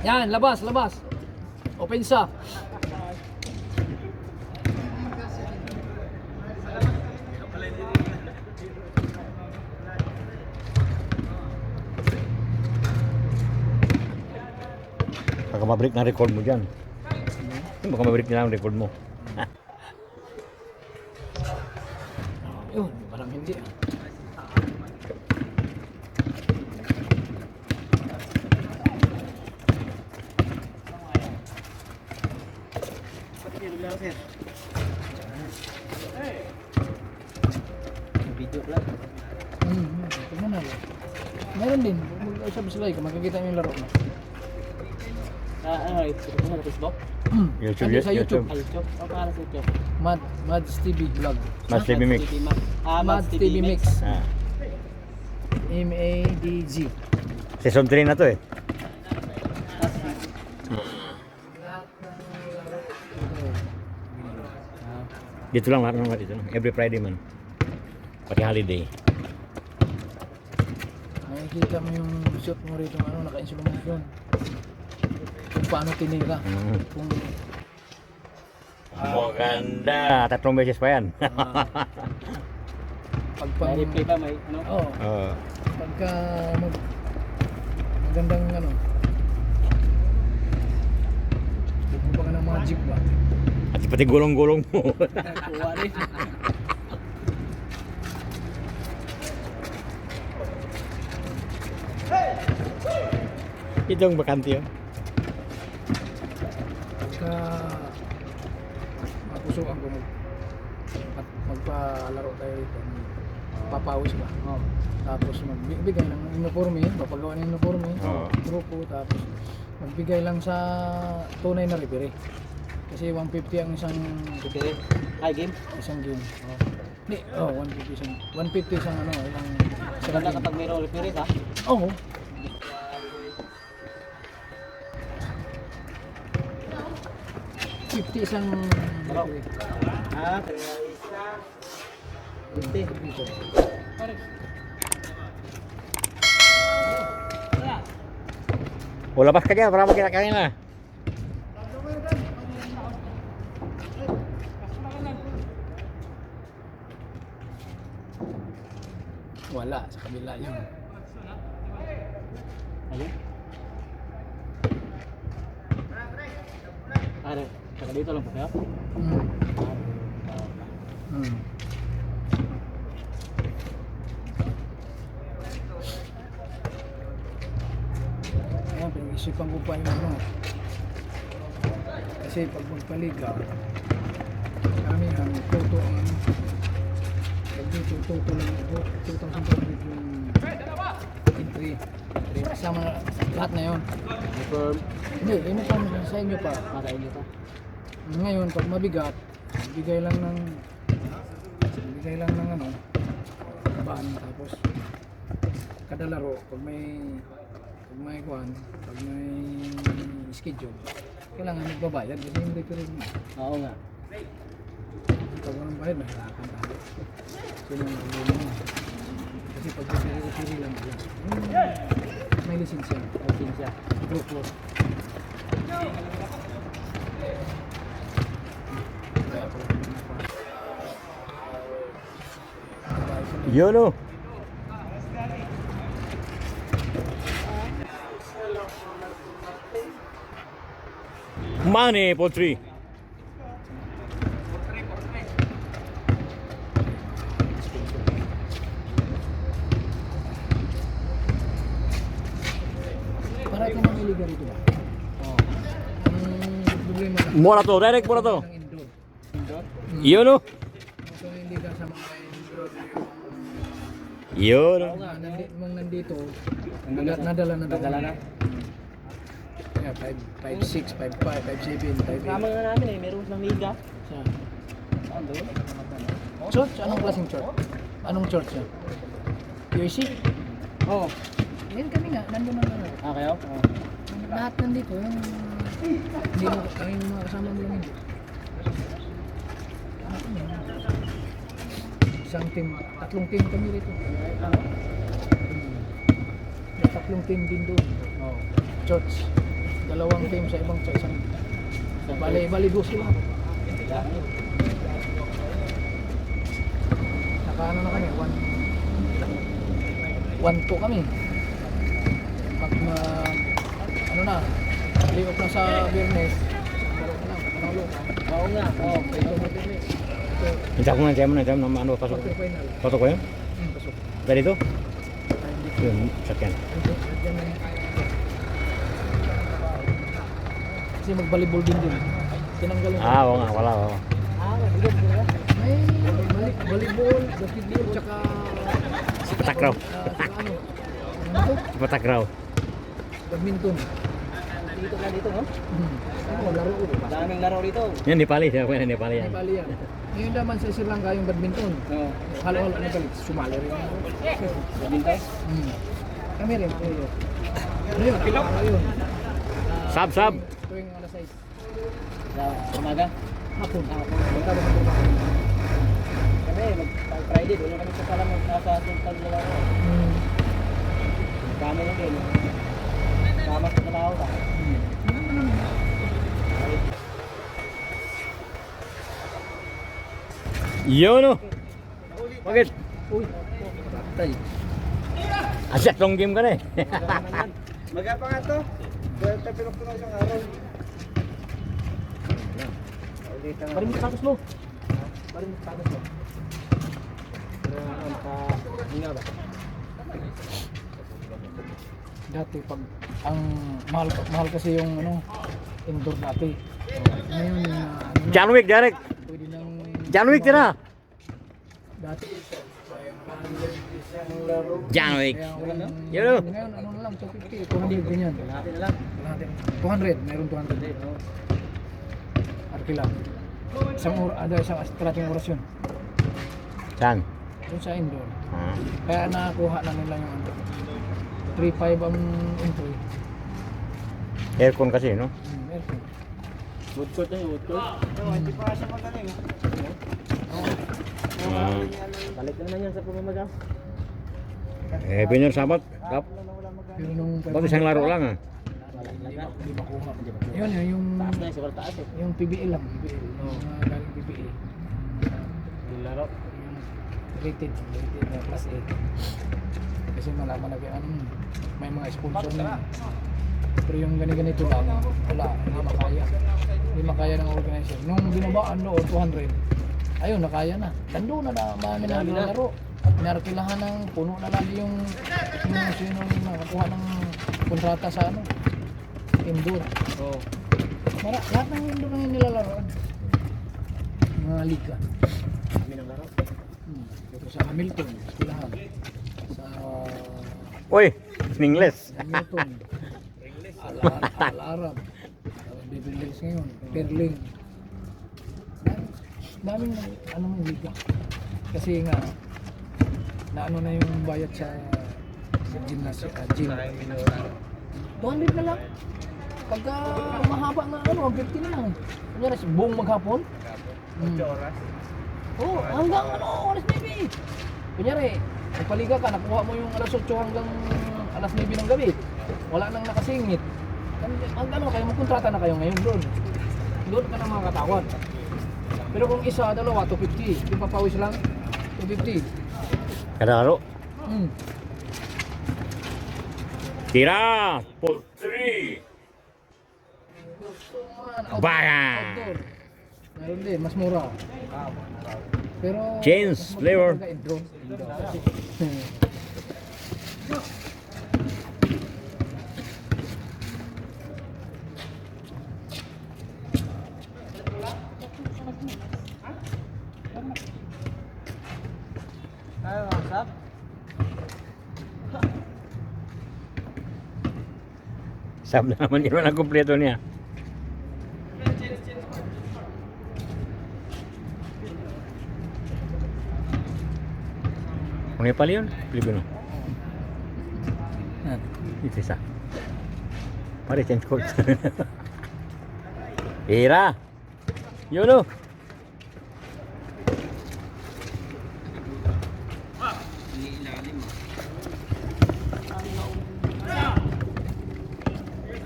Yan, labas, labas. Opensa. Baka mabreak na record mo dyan. Baka mabreak na ang record mo. Yun, parang hindi. Video lang. Tingnan na. Meron din. Mag-subscribe ka, makikita mo yung laro mo. Ano, ito mo sa Facebook? YouTube, Ano, sa YouTube. YouTube? O para sa YouTube? Mads TV Vlog. Mas TV Mix. Mads TV Mix. Ah. MADG. Season 3 na to eh. Dito lang lahat ng dito. Every Friday man. Pati holiday. Nakikita mo yung shoot mo rito, ano, naka-instrument yun. Kung paano tinira. Kung Maganda. 3 beses pa yan. pagpang... May replay ba? May ano? Oo. Oo. Pagka magandang ano. Bukong pa ka ng magic ba? At pati gulong-gulong mo. Kuha rin. Ito ang bakante yun. Pagka mapusuan ko magpalaro tayo rito, papawis ba? Oh. Tapos magbigay ng uniforme, papagawa ng uniforme, Oo. grupo, tapos magbigay lang sa tunay na referee. Kasi 150 ang isang Replay. Hi, game. game. Hindi, 150 isang 150 isang ano, ilang Maganda kapag mayroong replay ha? Oo. $50 isang referee. Ah, Hindi. Dito. O labas ka dyan para magkinakain na. Wala, sa kabila yun. ayun. Ano? Saka dito lang po kayo? Hmm. Ayan, pinag-isipan ko pa yung ano. Kasi pag magpaliga, kami ang toto ang ano. Pag dito, toto lang ako. 2,200 yung entry. Kasama lahat na yun. Confirm. Hindi, uniform sa inyo pa. Para inyo to. Ngayon, pag mabigat, bigay lang ng ano, ban, tapos kada laro, pag may kuhan, pag may schedule, kailangan magbabayad, kasi yung referee mo. Oo nga. Pag walang bayad, mahirapan tayo. Sino ang ulo mo? Kasi pag referee lang yan. May lisensya. Okay siya. Group. Yun o. Money for 3. Para ito mamiliga rito ba? Oo. Ang problema lang. Mura to, direct mura to. Ang indoor. Yun o. So hindi ka sa mga indoor Yun o. yung nandito, nadala na. Nadala na. Yeah, 5'6", 5'5", 5'7", 5'8". Kasama nga namin eh. Meron ng liga. Siya. Saan doon? Church? Anong klaseng church? Anong church yan? QC? Oo. Yan kami nga, nandun na ano. Ah, kayo? Oo. Lahat nandito, yung hindi mo, kami yung mga kasama mo lang hindi. Isang team, 3 team kami rito. May 3 team din doon. Oo. Church. dalawang team sa ibang sa isang. Bali dos sila. Nakaano na kami, 1-2 kami. Pag ano na, play-off na sa Biyernes, laro na lang, panalo ka. Oo nga. Oo. Ito na Biyernes. Ito, Hindi ako na jam na ano pasok. quarter final. Pasok ko yun? Pasok. Dari itu? Ay, hindi. Yun, sakyan. Hindi, nandiyan na yun. Kasi mag-volleyball din. Tinanggal yung Oo nga, wala. Mabigat talaga. may volleyball, basketball, tsaka Takraw. saka ano? Ano to? Patak raw. Badminton. Dito ka dito, no? Ano, laro ko. Daming laro dito. Yan, Nepali. Siya ko yan, Nepali yan. Nepali yan. Ngayon naman sa Sri Lanka yung badminton. Oo. Halo-halo na balik. Sumali rin. Badminton? Kami rin. Ano yun? Ano yun? Sab. Tuwing alas 6. Sa umaga? Hapon. Punta mo sa kami, mag-Friday, doon kami sa Salam, nasa Sultan na laro. Kami lang din. Kama sa Kalao ka. Yun o. Bakit? Uy. Tay. Asyat long game ka na eh. Magapa nga to. Dahil pilok ko na isang araw. Paring status mo. Paring status mo. Hinga ba? Dati pag ang mahal kasi yung ano indoor dati. Ngayon ano, John Wick, Derek. pwede nang John Wick tira. dati John Wick. kaya walang Yun o. ngayon ano na lang 250 200 ganyan. Lahat na lang. Lahat 200 mayroon 200 arki lang. Isang astrating oras yun. Saan? Doon sa indoor. Ah. Kaya nakakuha na nila yung ano 3.5 ang entry. Aircon kasi, no? Aircon. Wood court na yun, wood court. Hindi pa siya magaling. Ah. Balik na yan sa pumamaga. Pinyo sabat. Kap. Pero nung Ba't isang laro lang ah? Hindi makuha. Yun yung Taas na yung sobrang taas eh. yung PBL lang, PBL. Yung galing PBL. Yung laro. Yung rated na class A. Kasi malaman na ano, may mga sponsor na. Pero yung ganito lang, wala, hindi makaya. Hindi makaya ng organizer. Nung binabaan doon, 200, ayun, nakaya na. Tando na marami na naglalaro. Pinarkilahan ng puno na lagi yung sino yung nakakuha ng kontrata sa ano, indoor. Oo. Lahat ng indoor na nilalaroan. Mga liga. Kami ng laro. Dito sa Hamilton, eskwelahan. Sa Uy, Ingles. Hamilton. Al-Arab. Beverly Hills ngayon. Perling. Daming anong liga. Kasi nga naano na yung bayad sa gymnasium, gym. 200 na lang. Pagka mahaba na ano, 50 na lang. Kunyari, buong maghapon. 8 oras? Oo, hanggang ano, oras 9. Kunyari, nagpaliga ka, nakuha mo yung alas 8 hanggang alas 9 ng gabi. Wala nang nakasingit. Ang ano, kayo magkontrata na kayo ngayon doon. Doon ka na makakatawad. Pero kung isa, dalawa, 250. Yung papawis lang, 250. Kada laro. Tira. Pull 3. Bang! Outdoor. Meron din, mas mura. Pero Change mas flavor. maganda indoor. Ay, what's up? Sab na naman yun ang kumpleto niya. Kung Nepal yun, Pilipino. Ito isa. Pare, change court. Ira! Yun o!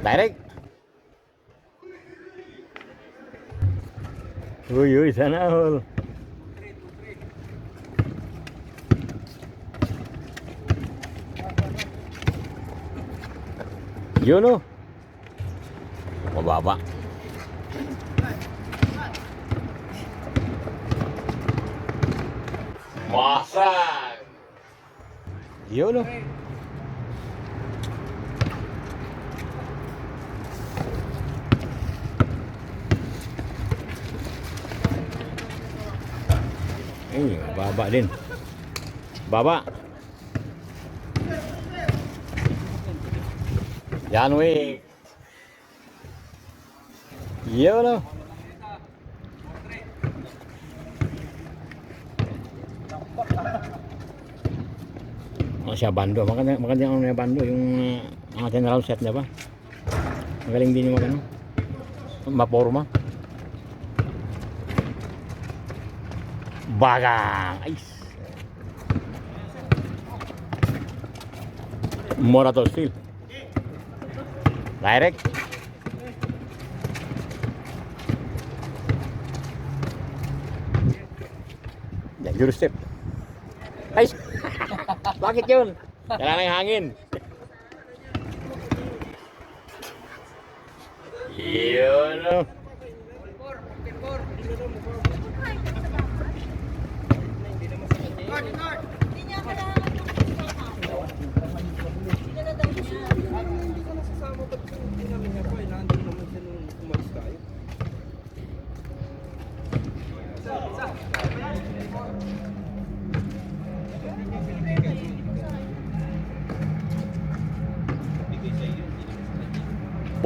Direct! Uy, sana all. Yun o. Mababa. Masag! Yun o. Ay, baba din. Baba. Yan, wey. Yun o. Siya bando, maganda ang bando yung mga general set niya ba? Magaling din yung magano. Maporma. Bagang. Ay. Morato steel. Direct. Euro step. Ay. Bakit yun? Kailangan ng hangin. Yun o.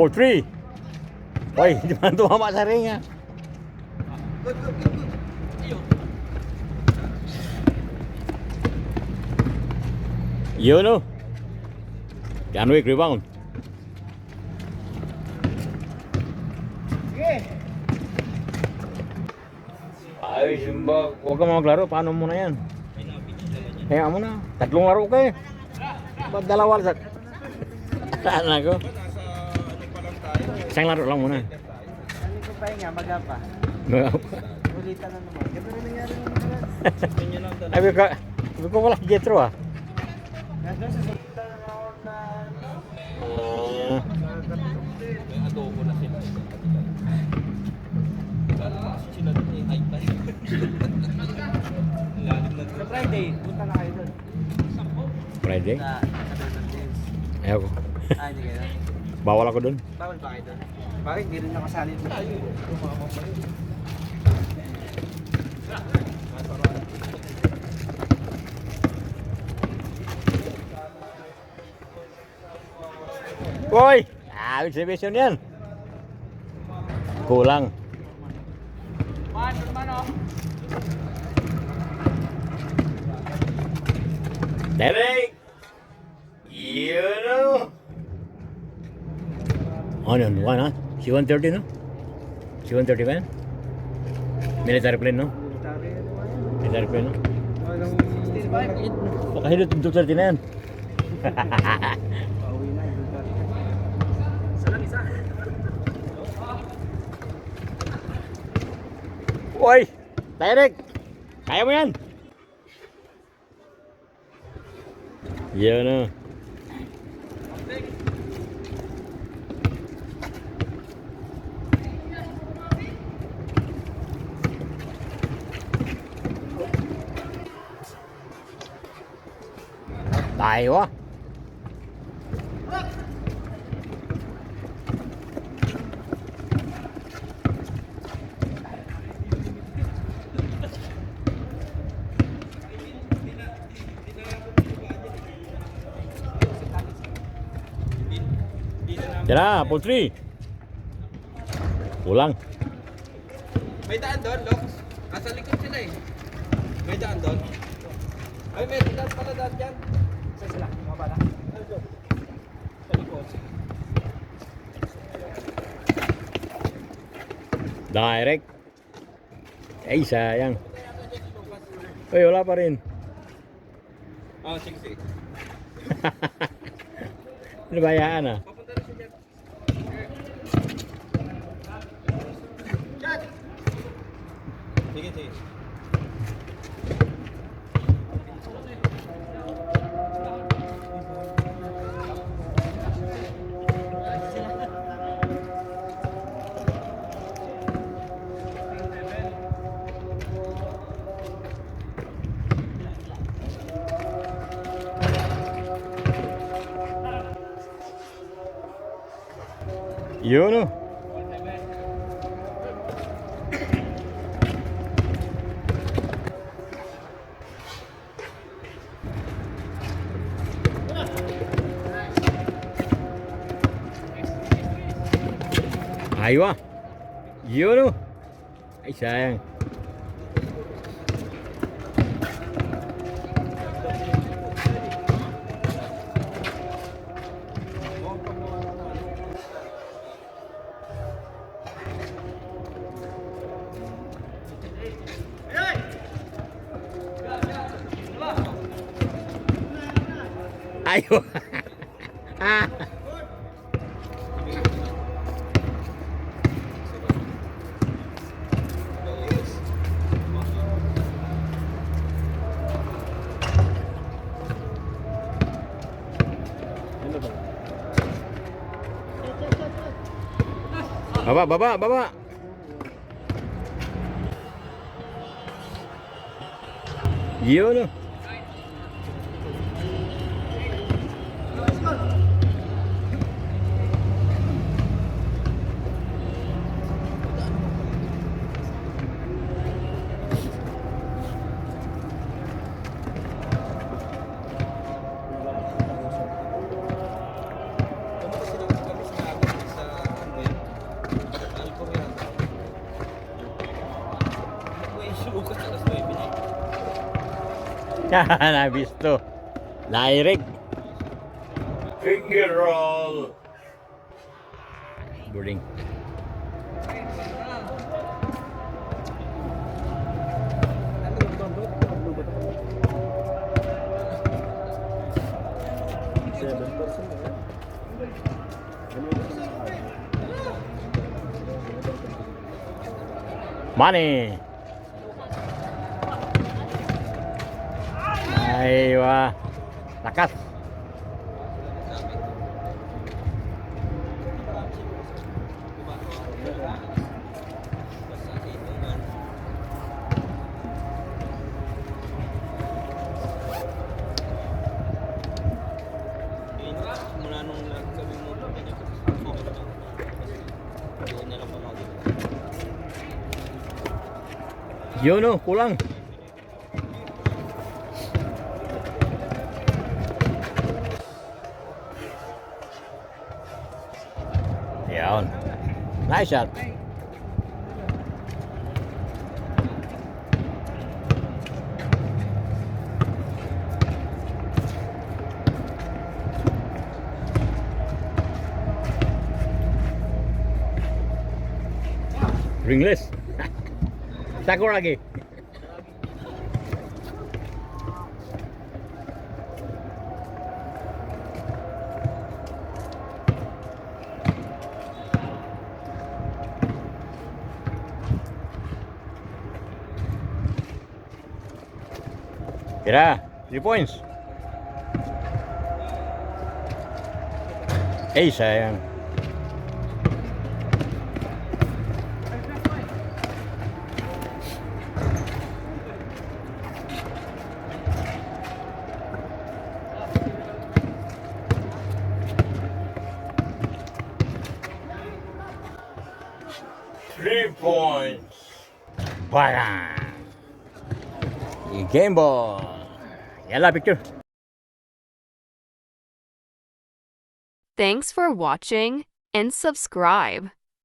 For 3. Hoy, di man tumama sa ring ha. Yun o. Yan week rebound. Ay, simba. Huwag ka maglaro. Paano mo na yan? Kaya mo na. Tatlong laro ka eh. Ba't dalawa sa... Saan ako? Isang laro lang muna. Ano ko pa nga, magapa. Magapa. Ulitan na naman. Ganda rin nangyari naman. Sabi ko wala si Jetro ah. Nandun sa sultan na ako na... Adobo na sila. Sila din yung high tide. Lalim na Sa Friday, punta na kayo doon. Friday? Sa Northern Days. Ayaw ko. Hindi kayo doon. Bawal ako dun. Bawal ba kayo doon? Bakit hindi rin nakasali doon? Hoy! Exhibition yan. Kulang. Derek! Yun o! Ano yun? Ano? C-130 no? C-130 ba yan? Military plane no? Military plane no? Walang... Still ba? Baka hindi 230 na yan. Pauwi na, isa lang isa. Hoy! Derek! Kaya mo yan! Yun o. Tayo ah. Tira, poultry. Kulang. May daan doon, Lox. Nasa likod sila eh. May daan doon. Ay, may daan pala daan dyan. Isa sila, mga bala. Sa likod. Direct. Ay, sayang. Uy, wala pa rin. Ah, sige, sige. Ano ba yan ah? Papunta na siya dyan. Sige, sige. Yun oh. Aywa. Yun oh. Ay sayang. Aywa. Ah. Baba, baba, baba. Yun oh. Nabisto. Direct. Finger roll. Boarding. Money. Aywa. Lakas. Mula nung nagsabi mo, yun na lang pamagin. Yun oh, kulang. Yan. Nice shot. Ringless. Sakuragi. Kira, 3 points. Eh, sayang. Bang! Game ball. Yalla picture. Thanks for watching and subscribe.